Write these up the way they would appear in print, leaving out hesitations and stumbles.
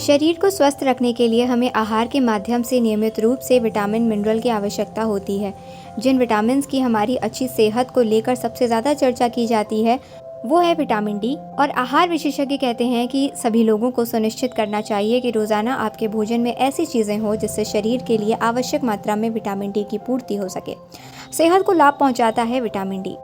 शरीर को स्वस्थ रखने के लिए हमें आहार के माध्यम से नियमित रूप से विटामिन मिनरल की आवश्यकता होती है। जिन विटामिन की हमारी अच्छी सेहत को लेकर सबसे ज़्यादा चर्चा की जाती है वो है विटामिन डी। और आहार विशेषज्ञ कहते हैं कि सभी लोगों को सुनिश्चित करना चाहिए कि रोज़ाना आपके भोजन में ऐसी चीज़ें हों जिससे शरीर के लिए आवश्यक मात्रा में विटामिन डी की पूर्ति हो सके। सेहत को लाभ पहुंचाता है विटामिन डी।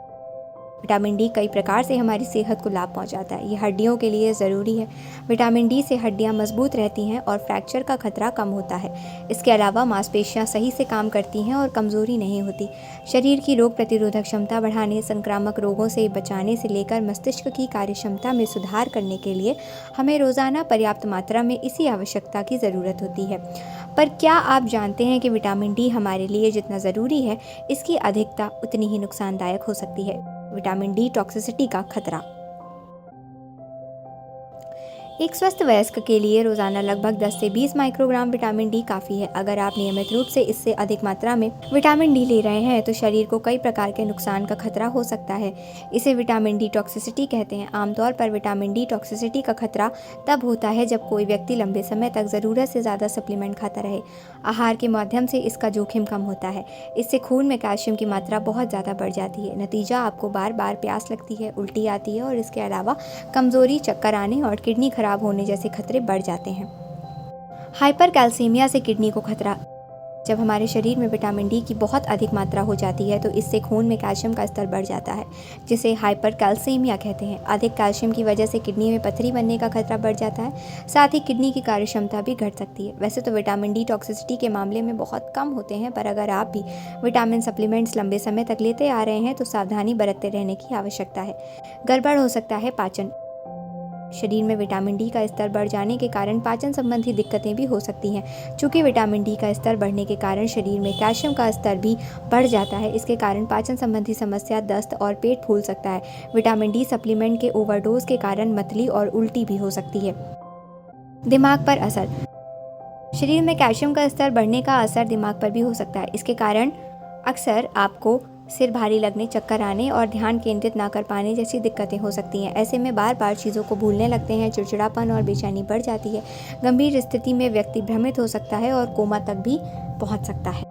विटामिन डी कई प्रकार से हमारी सेहत को लाभ पहुंचाता है। ये हड्डियों के लिए ज़रूरी है। विटामिन डी से हड्डियां मजबूत रहती हैं और फ्रैक्चर का खतरा कम होता है। इसके अलावा मांसपेशियां सही से काम करती हैं और कमज़ोरी नहीं होती। शरीर की रोग प्रतिरोधक क्षमता बढ़ाने, संक्रामक रोगों से बचाने से लेकर मस्तिष्क की कार्यक्षमता में सुधार करने के लिए हमें रोज़ाना पर्याप्त मात्रा में इसी आवश्यकता की ज़रूरत होती है। पर क्या आप जानते हैं कि विटामिन डी हमारे लिए जितना ज़रूरी है, इसकी अधिकता उतनी ही नुकसानदायक हो सकती है। विटामिन डी टॉक्सिसिटी का खतरा। एक स्वस्थ वयस्क के लिए रोजाना लगभग 10 से 20 माइक्रोग्राम विटामिन डी काफ़ी है। अगर आप नियमित रूप से इससे अधिक मात्रा में विटामिन डी ले रहे हैं तो शरीर को कई प्रकार के नुकसान का खतरा हो सकता है। इसे विटामिन डी टॉक्सिसिटी कहते हैं। आमतौर पर विटामिन डी टॉक्सिसिटी का खतरा तब होता है जब कोई व्यक्ति लंबे समय तक ज़रूरत से ज़्यादा सप्लीमेंट खाता रहे। आहार के माध्यम से इसका जोखिम कम होता है। इससे खून में कैल्शियम की मात्रा बहुत ज़्यादा बढ़ जाती है। नतीजा आपको बार बार प्यास लगती है, उल्टी आती है और इसके अलावा कमज़ोरी, चक्कर आने और किडनी खराब होने जैसे खतरे बढ़ जाते हैं। हाइपरकैल्सीमिया से किडनी को खतरा। जब हमारे शरीर में विटामिन डी की बहुत अधिक मात्रा हो जाती है तो इससे खून में कैल्शियम का स्तर बढ़ जाता है, जिसे हाइपरकैल्सीमिया कहते हैं। अधिक कैल्शियम की वजह से किडनी में पथरी बनने का खतरा बढ़ जाता है। साथ ही किडनी की कार्यक्षमता भी घट सकती है। वैसे तो विटामिन डी टॉक्सिसिटी के मामले में बहुत कम होते हैं, पर अगर आप भी विटामिन सप्लीमेंट्स लंबे समय तक लेते आ रहे हैं तो सावधानी बरतते रहने की आवश्यकता है। गड़बड़ हो सकता है पाचन। शरीर में विटामिन डी का स्तर बढ़ जाने के कारण पाचन संबंधी दिक्कतें भी हो सकती हैं। चूँकि विटामिन डी का स्तर बढ़ने के कारण शरीर में कैल्शियम का स्तर भी बढ़ जाता है, इसके कारण पाचन संबंधी समस्या, दस्त और पेट फूल सकता है। विटामिन डी सप्लीमेंट के ओवरडोज के कारण मतली और उल्टी भी हो सकती है। दिमाग पर असर। शरीर में कैल्शियम का स्तर बढ़ने का असर दिमाग पर भी हो सकता है। इसके कारण अक्सर आपको सिर भारी लगने, चक्कर आने और ध्यान केंद्रित ना कर पाने जैसी दिक्कतें हो सकती हैं। ऐसे में बार बार चीज़ों को भूलने लगते हैं, चिड़चिड़ापन और बेचैनी बढ़ जाती है। गंभीर स्थिति में व्यक्ति भ्रमित हो सकता है और कोमा तक भी पहुंच सकता है।